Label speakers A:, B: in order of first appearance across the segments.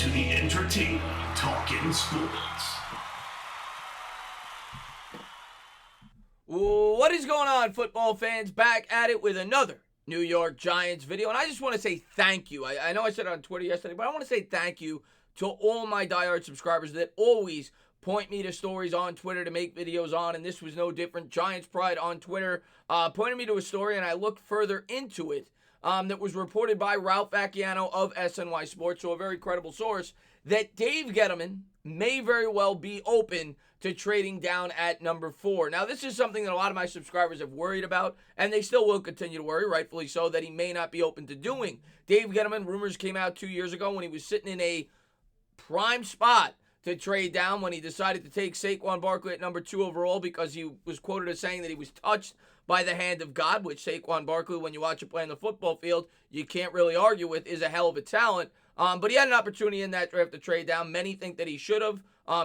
A: to the entertainment Talking Sports.
B: What is going on, football fans? Back at it with another New York Giants video. And I just want to say thank you. I know I said it on Twitter yesterday, but I want to say thank you to all my diehard subscribers that always point me to stories on Twitter to make videos on, and this was no different. Giants Pride on Twitter pointed me to a story, and I looked further into it that was reported by Ralph Vacchiano of SNY Sports, so a very credible source, that Dave Gettleman may very well be open to trading down at number 4. Now, this is something that a lot of my subscribers have worried about, and they still will continue to worry, rightfully so, that he may not be open to doing. Dave Gettleman, rumors came out 2 years ago when he was sitting in a prime spot to trade down when he decided to take Saquon Barkley at number 2 overall because he was quoted as saying that he was touched by the hand of God, which Saquon Barkley, when you watch him play on the football field, you can't really argue with, is a hell of a talent. But he had an opportunity in that draft to trade down. Many think that he should have.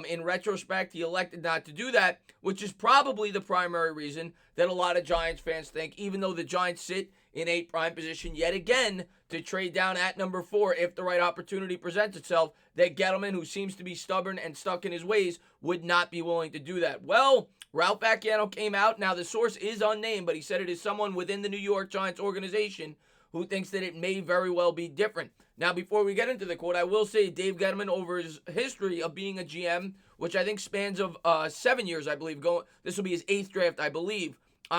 B: In retrospect, he elected not to do that, which is probably the primary reason that a lot of Giants fans think, even though the Giants sit in a prime position yet again to trade down at number 4 if the right opportunity presents itself, that Gettleman, who seems to be stubborn and stuck in his ways, would not be willing to do that. Well, Ralph Vacchiano came out. Now, the source is unnamed, but he said it is someone within the New York Giants organization who thinks that it may very well be different. Now, before we get into the quote, I will say Dave Gettleman, over his history of being a GM, which I think spans of 7 years, I believe. This will be his 8th draft, I believe,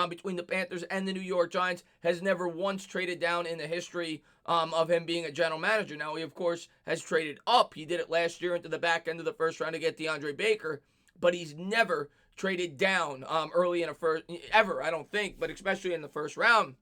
B: between the Panthers and the New York Giants, has never once traded down in the history of him being a general manager. Now, he, of course, has traded up. He did it last year into the back end of the first round to get DeAndre Baker, but he's never traded down early in a first, ever, I don't think, but especially in the first round.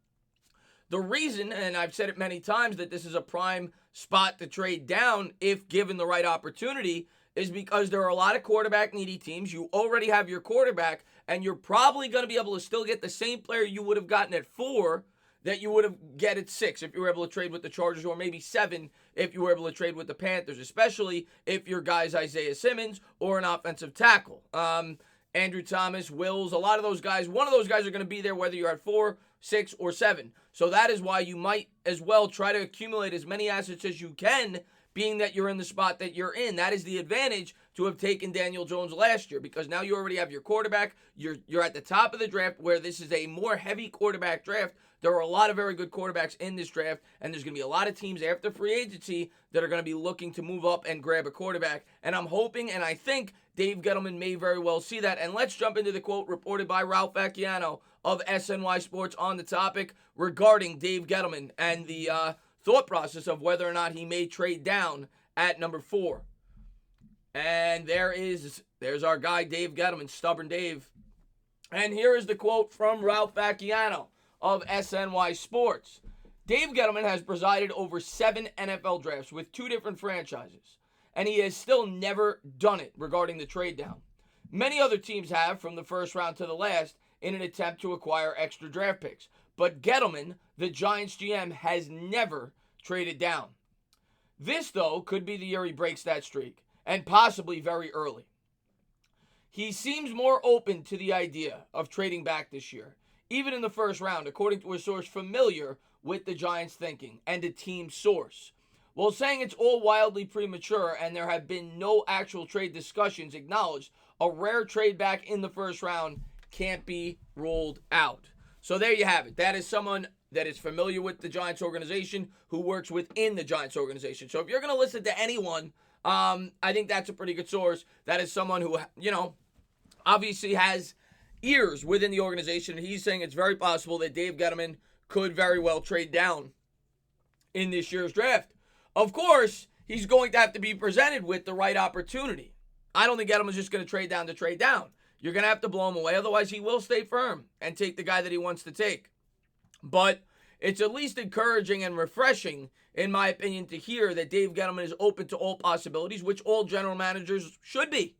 B: The reason, and I've said it many times, that this is a prime spot to trade down if given the right opportunity is because there are a lot of quarterback-needy teams. You already have your quarterback, and you're probably going to be able to still get the same player you would have gotten at 4 that you would have get at 6 if you were able to trade with the Chargers, or maybe 7 if you were able to trade with the Panthers, especially if your guy's Isaiah Simmons or an offensive tackle. Andrew Thomas, Wills, a lot of those guys, one of those guys are going to be there whether you're at 4, 6, or 7. So that is why you might as well try to accumulate as many assets as you can, being that you're in the spot that you're in. That is the advantage to have taken Daniel Jones last year, because now you already have your quarterback. You're at the top of the draft, where this is a more heavy quarterback draft. There are a lot of very good quarterbacks in this draft, and there's going to be a lot of teams after free agency that are going to be looking to move up and grab a quarterback. And I'm hoping, and I think Dave Gettleman may very well see that. And let's jump into the quote reported by Ralph Vacchiano of SNY Sports on the topic regarding Dave Gettleman and the thought process of whether or not he may trade down at number 4. And there's our guy, Dave Gettleman, stubborn Dave. And here is the quote from Ralph Vacchiano of SNY Sports. Dave Gettleman has presided over 7 NFL drafts with 2 different franchises, and he has still never done it regarding the trade down. Many other teams have, from the first round to the last, in an attempt to acquire extra draft picks. But Gettleman, the Giants GM, has never traded down. This, though, could be the year he breaks that streak, and possibly very early. He seems more open to the idea of trading back this year, even in the first round, according to a source familiar with the Giants' thinking and a team source. While saying it's all wildly premature and there have been no actual trade discussions acknowledged, a rare trade back in the first round can't be ruled out. So there you have it. That is someone that is familiar with the Giants organization, who works within the Giants organization. So if you're going to listen to anyone, I think that's a pretty good source. That is someone who, obviously has ears within the organization. And he's saying it's very possible that Dave Gettleman could very well trade down in this year's draft. Of course, he's going to have to be presented with the right opportunity. I don't think Gettleman's just going to trade down to trade down. You're going to have to blow him away. Otherwise, he will stay firm and take the guy that he wants to take. But it's at least encouraging and refreshing, in my opinion, to hear that Dave Gettleman is open to all possibilities, which all general managers should be.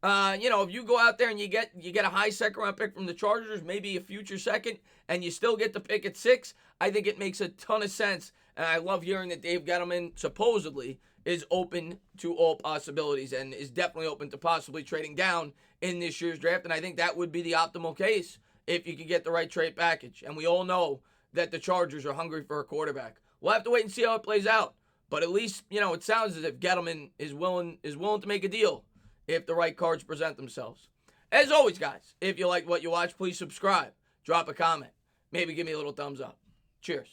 B: If you go out there and you get a high second-round pick from the Chargers, maybe a future second, and you still get the pick at 6, I think it makes a ton of sense. And I love hearing that Dave Gettleman supposedly is open to all possibilities and is definitely open to possibly trading down in this year's draft. And I think that would be the optimal case if you could get the right trade package. And we all know that the Chargers are hungry for a quarterback. We'll have to wait and see how it plays out. But at least, it sounds as if Gettleman is willing to make a deal if the right cards present themselves. As always, guys, if you like what you watch, please subscribe, drop a comment, maybe give me a little thumbs up. Cheers.